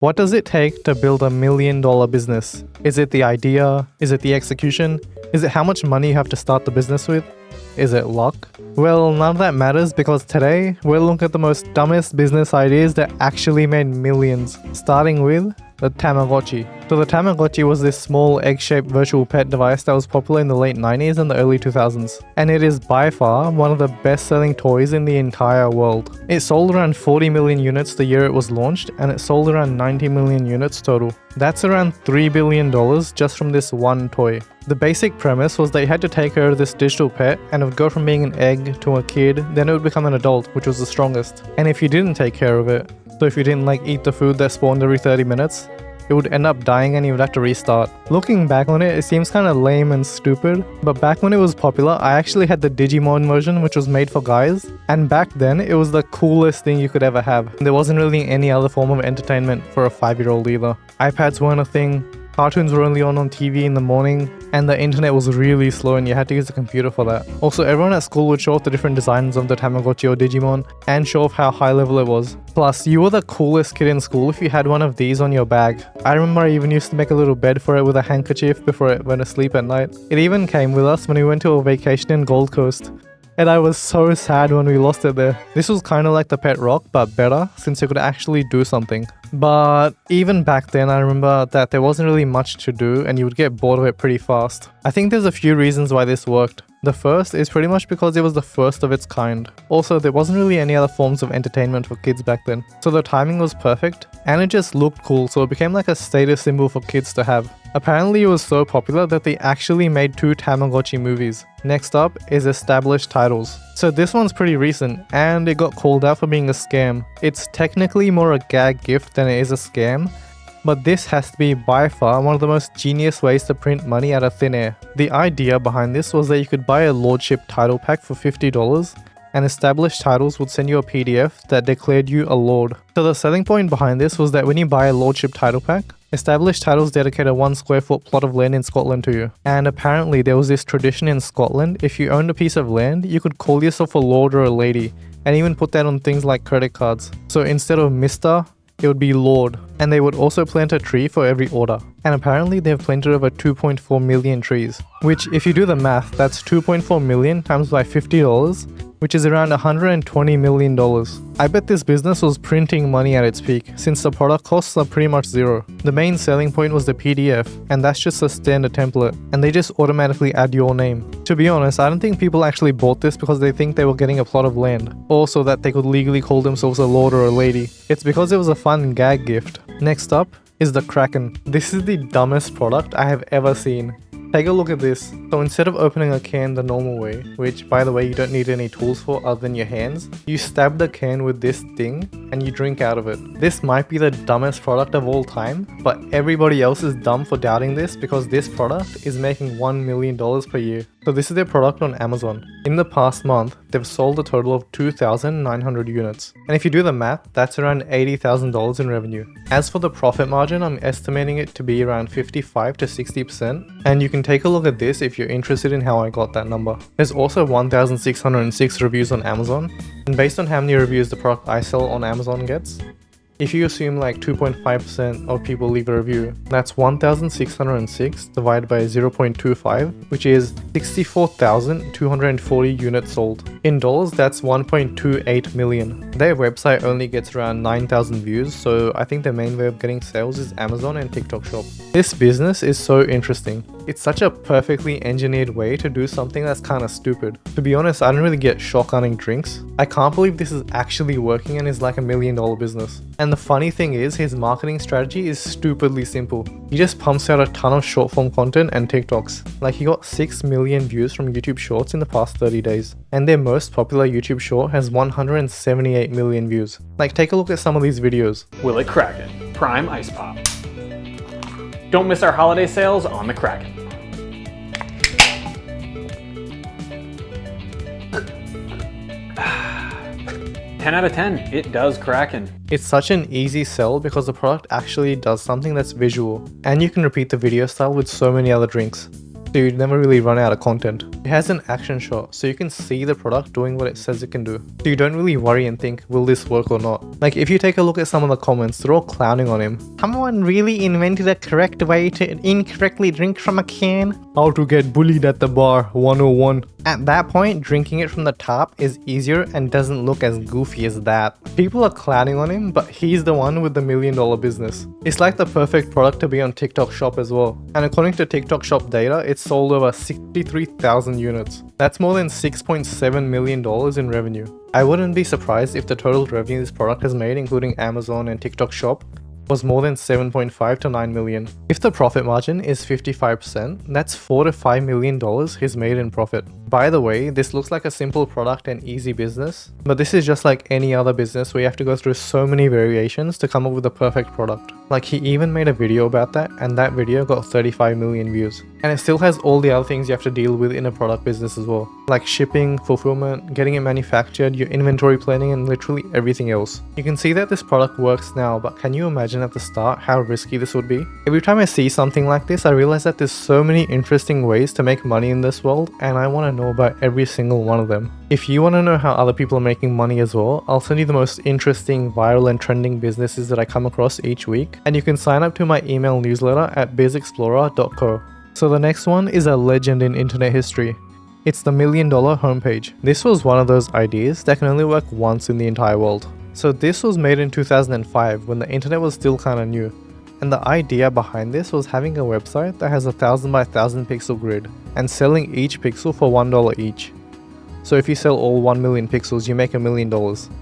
What does it take to build $1 million business? Is it the idea? Is it the execution? Is it how much money you have to start the business with? Is it luck? Well, none of that matters because today we'll look at the most dumbest business ideas that actually made millions, starting with the Tamagotchi. So the Tamagotchi was this small egg-shaped virtual pet device that was popular in the late 90s and the early 2000s. And it is by far one of the best-selling toys in the entire world. It sold around 40 million units the year it was launched, and it sold around 90 million units total. That's around $3 billion just from this one toy. The basic premise was that you had to take care of this digital pet and it would go from being an egg to a kid, then it would become an adult, which was the strongest. And if you didn't take care of it, so if you didn't eat the food that spawned every 30 minutes, it would end up dying and you would have to restart. Looking back on it, it seems kind of lame and stupid, but back when it was popular, I actually had the Digimon version, which was made for guys, and back then it was the coolest thing you could ever have. There wasn't really any other form of entertainment for a 5-year-old either. iPads weren't a thing, cartoons were only on TV in the morning, and the internet was really slow and you had to use a computer for that. Also, everyone at school would show off the different designs of the Tamagotchi or Digimon and show off how high level it was. Plus, you were the coolest kid in school if you had one of these on your bag. I remember I even used to make a little bed for it with a handkerchief before it went to sleep at night. It even came with us when we went to a vacation in Gold Coast. And I was so sad when we lost it there. This was kind of like the Pet Rock, but better, since it could actually do something. But even back then, I remember that there wasn't really much to do and you would get bored of it pretty fast. I think there's a few reasons why this worked. The first is pretty much because it was the first of its kind. Also, there wasn't really any other forms of entertainment for kids back then. So the timing was perfect, and it just looked cool, so it became like a status symbol for kids to have. Apparently it was so popular that they actually made 2 Tamagotchi movies. Next up is established titles. So this one's pretty recent, and it got called out for being a scam. It's technically more a gag gift than it is a scam, but this has to be by far one of the most genius ways to print money out of thin air. The idea behind this was that you could buy a Lordship title pack for $50, and established titles would send you a PDF that declared you a lord. So the selling point behind this was that when you buy a Lordship title pack, established titles dedicate a 1 square foot plot of land in Scotland to you. And apparently there was this tradition in Scotland, if you owned a piece of land, you could call yourself a lord or a lady, and even put that on things like credit cards. So instead of Mr., it would be Lord, and they would also plant a tree for every order. And apparently they have planted over 2.4 million trees, which if you do the math, that's 2.4 million times by $50, which is around $120 million. I bet this business was printing money at its peak, since the product costs are pretty much zero. The main selling point was the PDF, and that's just a standard template, and they just automatically add your name. To be honest, I don't think people actually bought this because they think they were getting a plot of land, or so that they could legally call themselves a lord or a lady. It's because it was a fun gag gift. Next up is the Kraken. This is the dumbest product I have ever seen. Take a look at this. So instead of opening a can the normal way, which by the way you don't need any tools for other than your hands, you stab the can with this thing and you drink out of it. This might be the dumbest product of all time, but everybody else is dumb for doubting this because this product is making $1 million per year. So this is their product on Amazon. In the past month, they've sold a total of 2,900 units. And if you do the math, that's around $80,000 in revenue. As for the profit margin, I'm estimating it to be around 55 to 60%. And you can take a look at this if you're interested in how I got that number. There's also 1,606 reviews on Amazon. And based on how many reviews the product I sell on Amazon gets, if you assume 2.5% of people leave a review, that's 1,606 divided by 0.25, which is 64,240 units sold. In dollars, that's 1.28 million. Their website only gets around 9,000 views, so I think their main way of getting sales is Amazon and TikTok Shop. This business is so interesting. It's such a perfectly engineered way to do something that's kind of stupid. To be honest, I don't really get shotgunning drinks. I can't believe this is actually working and is like $1 million business. And the funny thing is, his marketing strategy is stupidly simple. He just pumps out a ton of short form content and TikToks. He got 6 million views from YouTube Shorts in the past 30 days. And their most popular YouTube short has 178 million views. Take a look at some of these videos. Will it Kraken? Prime Ice Pop. Don't miss our holiday sales on the Kraken. 10 out of 10, it does Kraken. It's such an easy sell because the product actually does something that's visual, and you can repeat the video style with so many other drinks. so you'd never really run out of content. It has an action shot, so you can see the product doing what it says it can do. So you don't really worry and think, will this work or not? Like if you take a look at some of the comments, they're all clowning on him. Someone really invented a correct way to incorrectly drink from a can? How to get bullied at the bar 101. At that point, drinking it from the top is easier and doesn't look as goofy as that. People are clowning on him, but he's the one with the $1 million business. It's like the perfect product to be on TikTok Shop as well. And according to TikTok Shop data, it's sold over 63,000 units. That's more than $6.7 million in revenue. I wouldn't be surprised if the total revenue this product has made, including Amazon and TikTok Shop, was more than 7.5 to 9 million. If the profit margin is 55%, that's $4 to $5 million he's made in profit. By the way, this looks like a simple product and easy business, but this is just like any other business where you have to go through so many variations to come up with the perfect product. Like he even made a video about that, and that video got 35 million views. And it still has all the other things you have to deal with in a product business as well, like shipping, fulfillment, getting it manufactured, your inventory planning, and literally everything else. You can see that this product works now, but can you imagine at the start how risky this would be? Every time I see something like this, I realize that there's so many interesting ways to make money in this world, and I want to know about every single one of them. If you want to know how other people are making money as well, I'll send you the most interesting, viral and trending businesses that I come across each week, and you can sign up to my email newsletter at bizexplorer.co. So the next one is a legend in internet history. It's the $1 million homepage. This was one of those ideas that can only work once in the entire world. So this was made in 2005 when the internet was still kinda new. And the idea behind this was having a website that has a 1000 by 1000 pixel grid and selling each pixel for $1 each. So if you sell all 1 million pixels, you make $1 million.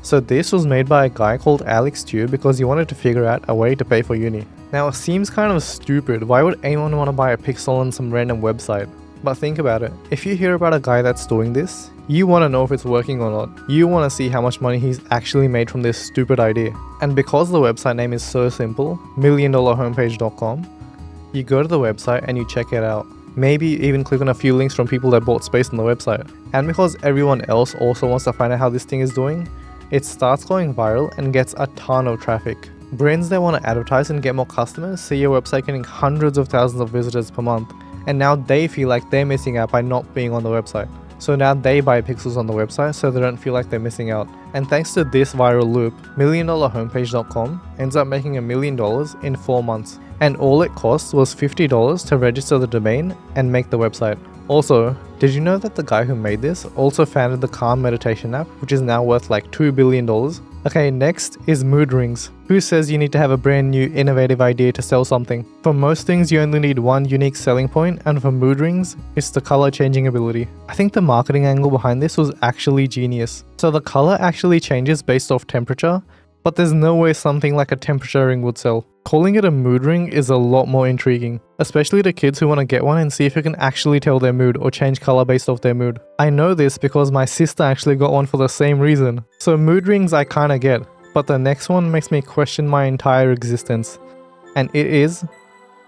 So this was made by a guy called Alex Tew because he wanted to figure out a way to pay for uni. Now it seems kind of stupid, why would anyone want to buy a pixel on some random website? But think about it, if you hear about a guy that's doing this, you want to know if it's working or not. You want to see how much money he's actually made from this stupid idea. And because the website name is so simple, $1milliondollarhomepage.com, you go to the website and you check it out. Maybe even click on a few links from people that bought space on the website. And because everyone else also wants to find out how this thing is doing, it starts going viral and gets a ton of traffic. Brands that want to advertise and get more customers see your website getting hundreds of thousands of visitors per month, and now they feel like they're missing out by not being on the website. So now they buy pixels on the website so they don't feel like they're missing out. And thanks to this viral loop, $1milliondollarhomepage.com ends up making $1 million in 4 months. And all it costs was $50 to register the domain and make the website. Also, did you know that the guy who made this also founded the Calm meditation app, which is now worth like $2 billion? Okay, next is mood rings. Who says you need to have a brand new innovative idea to sell something? For most things, you only need one unique selling point, and for mood rings, it's the color changing ability. I think the marketing angle behind this was actually genius. So the color actually changes based off temperature, but there's no way something like a temperature ring would sell. Calling it a mood ring is a lot more intriguing, especially to kids who want to get one and see if it can actually tell their mood or change color based off their mood. I know this because my sister actually got one for the same reason. So mood rings I kinda get, but the next one makes me question my entire existence. And it is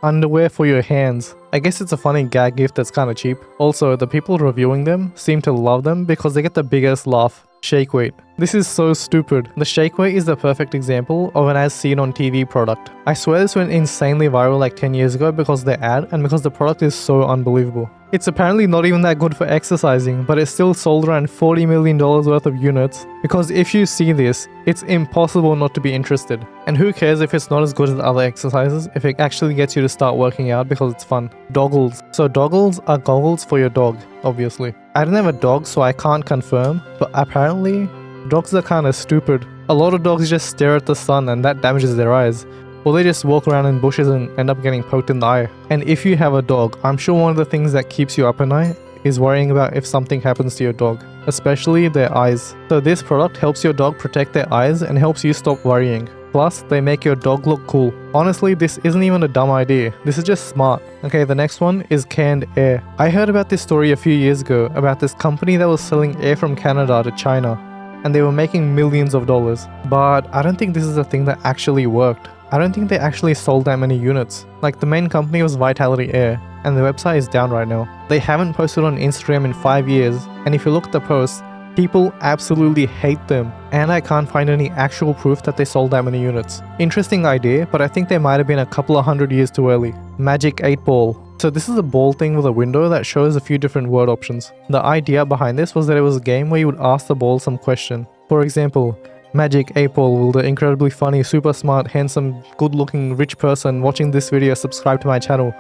underwear for your hands. I guess it's a funny gag gift that's kinda cheap. Also, the people reviewing them seem to love them because they get the biggest laugh. Shake weight. This is so stupid. The shake weight is the perfect example of an as seen on TV product. I swear this went insanely viral like 10 years ago because of the ad and because the product is so unbelievable. It's apparently not even that good for exercising, but it still sold around $40 million worth of units. Because if you see this, it's impossible not to be interested. And who cares if it's not as good as other exercises if it actually gets you to start working out because it's fun. Doggles. So doggles are goggles for your dog, obviously. I don't have a dog so I can't confirm, but apparently dogs are kinda stupid. A lot of dogs just stare at the sun and that damages their eyes. Or they just walk around in bushes and end up getting poked in the eye. And if you have a dog, I'm sure one of the things that keeps you up at night is worrying about if something happens to your dog, especially their eyes. So this product helps your dog protect their eyes and helps you stop worrying. Plus, they make your dog look cool. Honestly, this isn't even a dumb idea. This is just smart. Okay, the next one is canned air. I heard about this story a few years ago about this company that was selling air from Canada to China, and they were making millions of dollars. But I don't think this is a thing that actually worked. I don't think they actually sold that many units. Like, the main company was Vitality Air, and the website is down right now. They haven't posted on Instagram in 5 years, and if you look at the posts, people absolutely hate them, and I can't find any actual proof that they sold that many units. Interesting idea, but I think they might have been a couple of 100 years too early. Magic 8 Ball. So this is a ball thing with a window that shows a few different word options. The idea behind this was that it was a game where you would ask the ball some question. For example, Magic 8-Ball, will the incredibly funny, super smart, handsome, good-looking, rich person watching this video subscribe to my channel?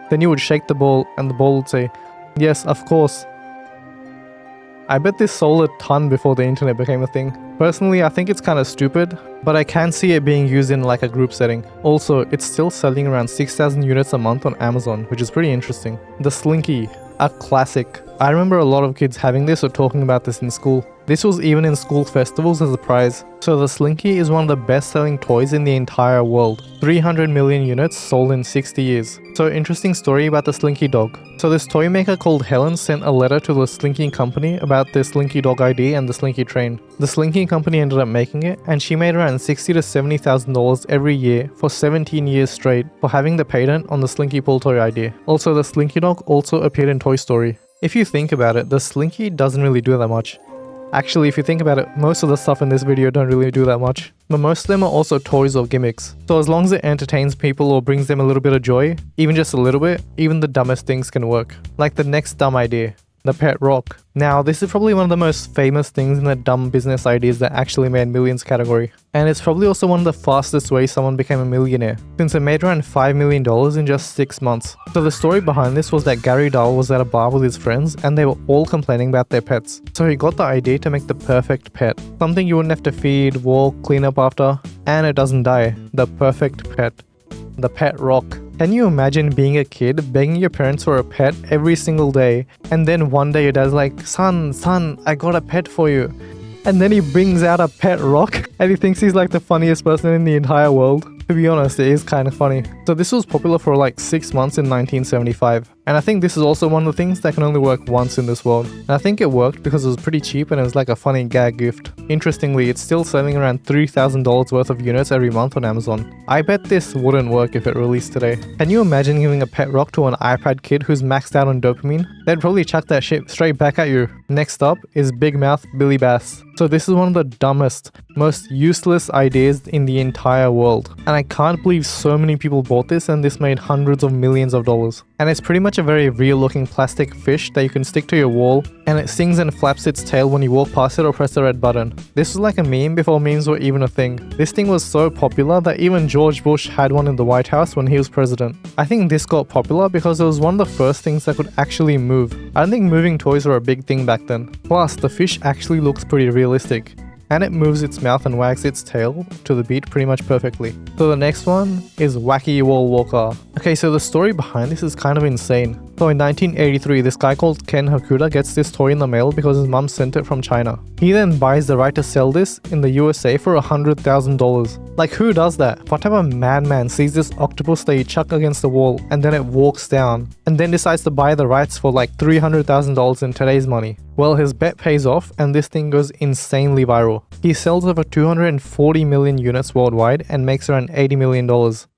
Then you would shake the ball and the ball would say, yes, of course. I bet this sold a ton before the internet became a thing. Personally, I think it's kind of stupid, but I can see it being used in like a group setting. Also, it's still selling around 6,000 units a month on Amazon, which is pretty interesting. The Slinky, a classic. I remember a lot of kids having this or talking about this in school. This was even in school festivals as a prize. So the Slinky is one of the best selling toys in the entire world. 300 million units sold in 60 years. So interesting story about the Slinky dog. So this toy maker called Helen sent a letter to the Slinky company about the Slinky dog ID and the Slinky train. The Slinky company ended up making it, and she made around $60,000 to $70,000 every year for 17 years straight for having the patent on the Slinky pull toy idea. Also, the Slinky dog also appeared in Toy Story. If you think about it, the Slinky doesn't really do that much. Actually, if you think about it, most of the stuff in this video don't really do that much. But most of them are also toys or gimmicks. So as long as it entertains people or brings them a little bit of joy, even just a little bit, even the dumbest things can work. Like the next dumb idea, the pet rock. Now, this is probably one of the most famous things in the dumb business ideas that actually made millions category. And it's probably also one of the fastest ways someone became a millionaire, since it made around $5 million in just 6 months. So the story behind this was that Gary Dahl was at a bar with his friends and they were all complaining about their pets. So he got the idea to make the perfect pet. Something you wouldn't have to feed, walk, clean up after, and it doesn't die. The perfect pet. The pet rock. Can you imagine being a kid begging your parents for a pet every single day, and then one day your dad's like, son, I got a pet for you. And then he brings out a pet rock and he thinks he's like the funniest person in the entire world. To be honest, it is kind of funny. So this was popular for like 6 months in 1975. And I think this is also one of the things that can only work once in this world. And I think it worked because it was pretty cheap and it was like a funny gag gift. Interestingly, it's still selling around $3,000 worth of units every month on Amazon. I bet this wouldn't work if it released today. Can you imagine giving a pet rock to an iPad kid who's maxed out on dopamine? They'd probably chuck that shit straight back at you. Next up is Big Mouth Billy Bass. So this is one of the dumbest, most useless ideas in the entire world. And I can't believe so many people bought this and this made hundreds of millions of dollars. And it's pretty much a very real looking plastic fish that you can stick to your wall, and it sings and flaps its tail when you walk past it or press the red button. This was like a meme before memes were even a thing. This thing was so popular that even George Bush had one in the White House when he was president. I think this got popular because it was one of the first things that could actually move. I don't think moving toys were a big thing back then. Plus, the fish actually looks pretty realistic. And it moves its mouth and wags its tail to the beat pretty much perfectly. So the next one is Wacky Wall Walker. Okay, so the story behind this is kind of insane. So in 1983, this guy called Ken Hakuda gets this toy in the mail because his mom sent it from China. He then buys the right to sell this in the USA for $100,000. Like, who does that? What type of madman sees this octopus that you chuck against the wall and then it walks down and then decides to buy the rights for like $300,000 in today's money? Well, his bet pays off and this thing goes insanely viral. He sells over 240 million units worldwide and makes around $80 million.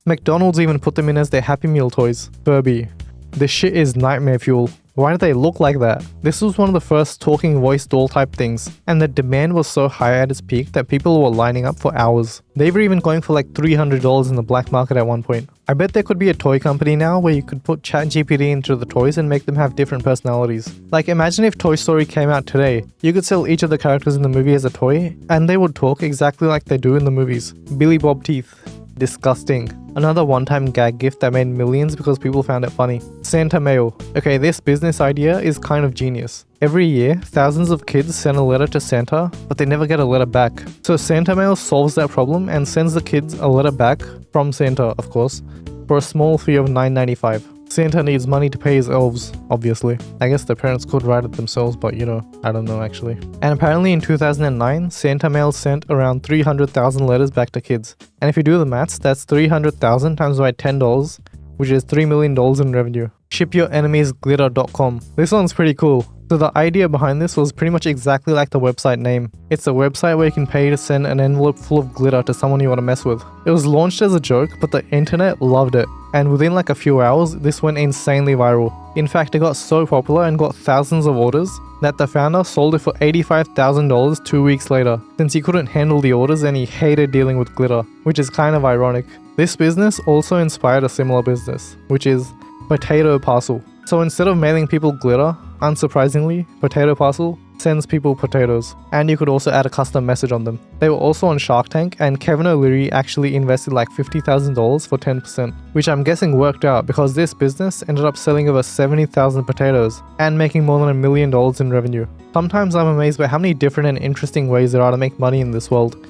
McDonald's even put them in as their Happy Meal toys. Furby. This shit is nightmare fuel. Why do they look like that? This was one of the first talking voice doll type things, and the demand was so high at its peak that people were lining up for hours. They were even going for like $300 in the black market at one point. I bet there could be a toy company now where you could put ChatGPT into the toys and make them have different personalities. Like, imagine if Toy Story came out today. You could sell each of the characters in the movie as a toy, and they would talk exactly like they do in the movies. Billy Bob Teeth. Disgusting. Another one-time gag gift that made millions because people found it funny. Santa Mail. Okay, this business idea is kind of genius. Every year, thousands of kids send a letter to Santa, but they never get a letter back. So Santa Mail solves that problem and sends the kids a letter back, from Santa, of course, for a small fee of $9.95. Santa needs money to pay his elves, obviously. I guess their parents could write it themselves, but you know, I don't know actually. And apparently in 2009, Santa Mail sent around 300,000 letters back to kids. And if you do the maths, that's 300,000 times by $10, which is $3 million in revenue. ShipYourEnemiesGlitter.com. This one's pretty cool. So the idea behind this was pretty much exactly like the website name. It's a website where you can pay to send an envelope full of glitter to someone you want to mess with. It was launched as a joke, but the internet loved it. And within like a few hours, this went insanely viral. In fact, it got so popular and got thousands of orders that the founder sold it for $85,000 2 weeks later, since he couldn't handle the orders and he hated dealing with glitter, which is kind of ironic. This business also inspired a similar business, which is Potato Parcel. So instead of mailing people glitter, unsurprisingly, Potato Parcel sends people potatoes, and you could also add a custom message on them. They were also on Shark Tank, and Kevin O'Leary actually invested like $50,000 for 10%, which I'm guessing worked out because this business ended up selling over 70,000 potatoes and making more than $1 million in revenue. Sometimes I'm amazed by how many different and interesting ways there are to make money in this world.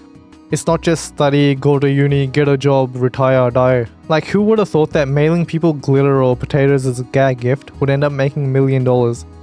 It's not just study, go to uni, get a job, retire, die. Like, who would have thought that mailing people glitter or potatoes as a gag gift would end up making $1 million?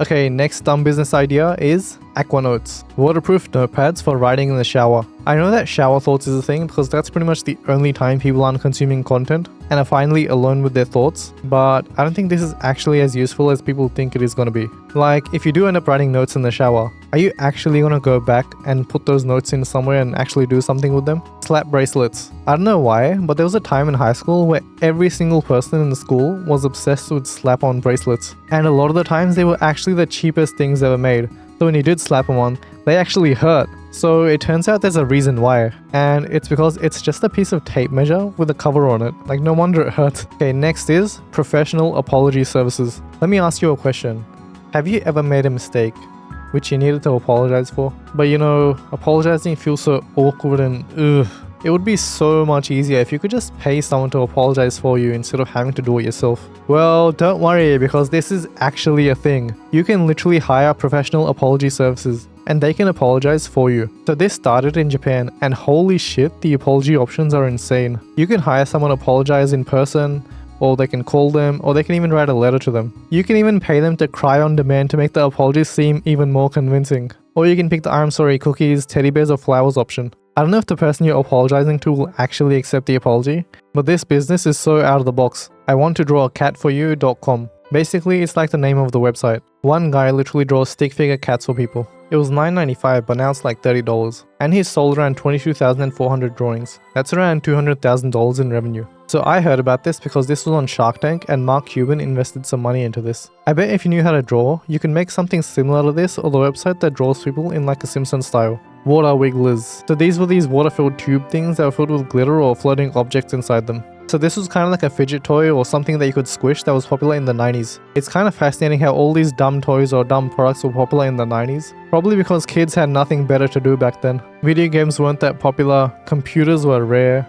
Okay, next dumb business idea is Aquanotes. Waterproof notepads for writing in the shower. I know that shower thoughts is a thing because that's pretty much the only time people aren't consuming content and are finally alone with their thoughts, but I don't think this is actually as useful as people think it is going to be. Like, if you do end up writing notes in the shower, are you actually going to go back and put those notes in somewhere and actually do something with them? Slap bracelets. I don't know why, but there was a time in high school where every single person in the school was obsessed with slap-on bracelets, and a lot of the times they were actually the cheapest things ever made. So when you did slap them on, they actually hurt. So it turns out there's a reason why, and it's because it's just a piece of tape measure with a cover on it. Like, no wonder it hurts. Okay, next is professional apology services. Let me ask you a question. Have you ever made a mistake which you needed to apologize for? But you know, apologizing feels so awkward and ugh. It would be so much easier if you could just pay someone to apologize for you instead of having to do it yourself. Well, don't worry, because this is actually a thing. You can literally hire professional apology services and they can apologize for you. So this started in Japan, and holy shit, the apology options are insane. You can hire someone to apologize in person, or they can call them, or they can even write a letter to them. You can even pay them to cry on demand to make the apology seem even more convincing. Or you can pick the I'm sorry cookies, teddy bears, or flowers option. I don't know if the person you're apologizing to will actually accept the apology, but this business is so out of the box. I want to draw a cat for you.com. Basically, it's like the name of the website. One guy literally draws stick figure cats for people. It was $9.95, but now it's like $30. And he's sold around 22,400 drawings. That's around $200,000 in revenue. So I heard about this because this was on Shark Tank and Mark Cuban invested some money into this. I bet if you knew how to draw, you can make something similar to this or the website that draws people in like a Simpsons style. Water wigglers. So these were these water-filled tube things that were filled with glitter or floating objects inside them. So this was kind of like a fidget toy or something that you could squish that was popular in the 90s. It's kind of fascinating how all these dumb toys or dumb products were popular in the 90s. Probably because kids had nothing better to do back then. Video games weren't that popular, computers were rare,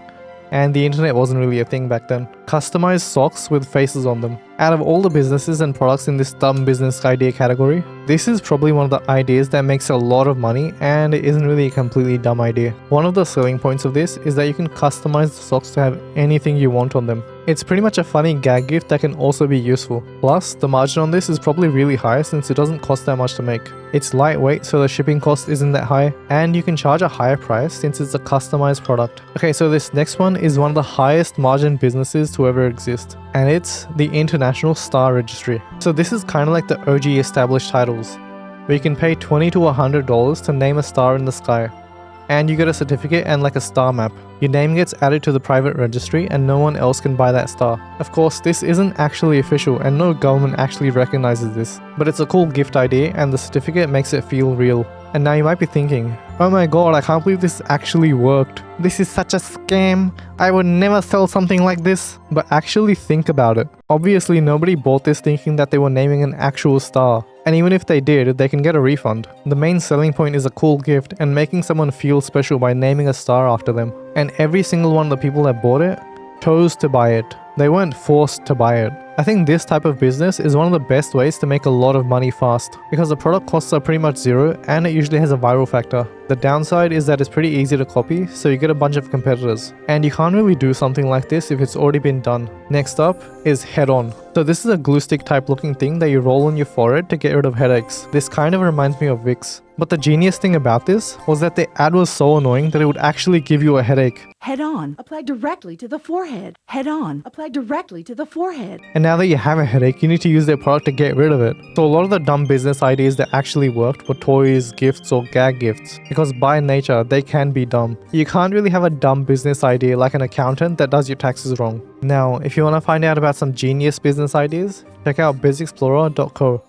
and the internet wasn't really a thing back then. Customized socks with faces on them. Out of all the businesses and products in this dumb business idea category, this is probably one of the ideas that makes a lot of money, and it isn't really a completely dumb idea. One of the selling points of this is that you can customize the socks to have anything you want on them. It's pretty much a funny gag gift that can also be useful. Plus, the margin on this is probably really high since it doesn't cost that much to make. It's lightweight, so the shipping cost isn't that high, and you can charge a higher price since it's a customized product. Okay, so this next one is one of the highest margin businesses to ever exist, and it's the International Star Registry. So this is kind of like the OG established titles, where you can pay $20 to $100 to name a star in the sky, and you get a certificate and like a star map. Your name gets added to the private registry and no one else can buy that star. Of course, this isn't actually official and no government actually recognizes this, but it's a cool gift idea and the certificate makes it feel real. And now you might be thinking, oh my god, I can't believe this actually worked. This is such a scam. I would never sell something like this. But actually think about it. Obviously nobody bought this thinking that they were naming an actual star. And even if they did, they can get a refund. The main selling point is a cool gift and making someone feel special by naming a star after them. And every single one of the people that bought it chose to buy it. They weren't forced to buy it. I think this type of business is one of the best ways to make a lot of money fast, because the product costs are pretty much zero and it usually has a viral factor. The downside is that it's pretty easy to copy, so you get a bunch of competitors. And you can't really do something like this if it's already been done. Next up is Head On. So this is a glue stick type looking thing that you roll on your forehead to get rid of headaches. This kind of reminds me of Vicks. But the genius thing about this was that the ad was so annoying that it would actually give you a headache. Head On, apply directly to the forehead. Head On, apply directly to the forehead. And now that you have a headache, you need to use their product to get rid of it. So a lot of the dumb business ideas that actually worked were toys, gifts, or gag gifts. Because by nature, they can be dumb. You can't really have a dumb business idea like an accountant that does your taxes wrong. Now, if you want to find out about some genius business ideas, check out bizexplorer.co.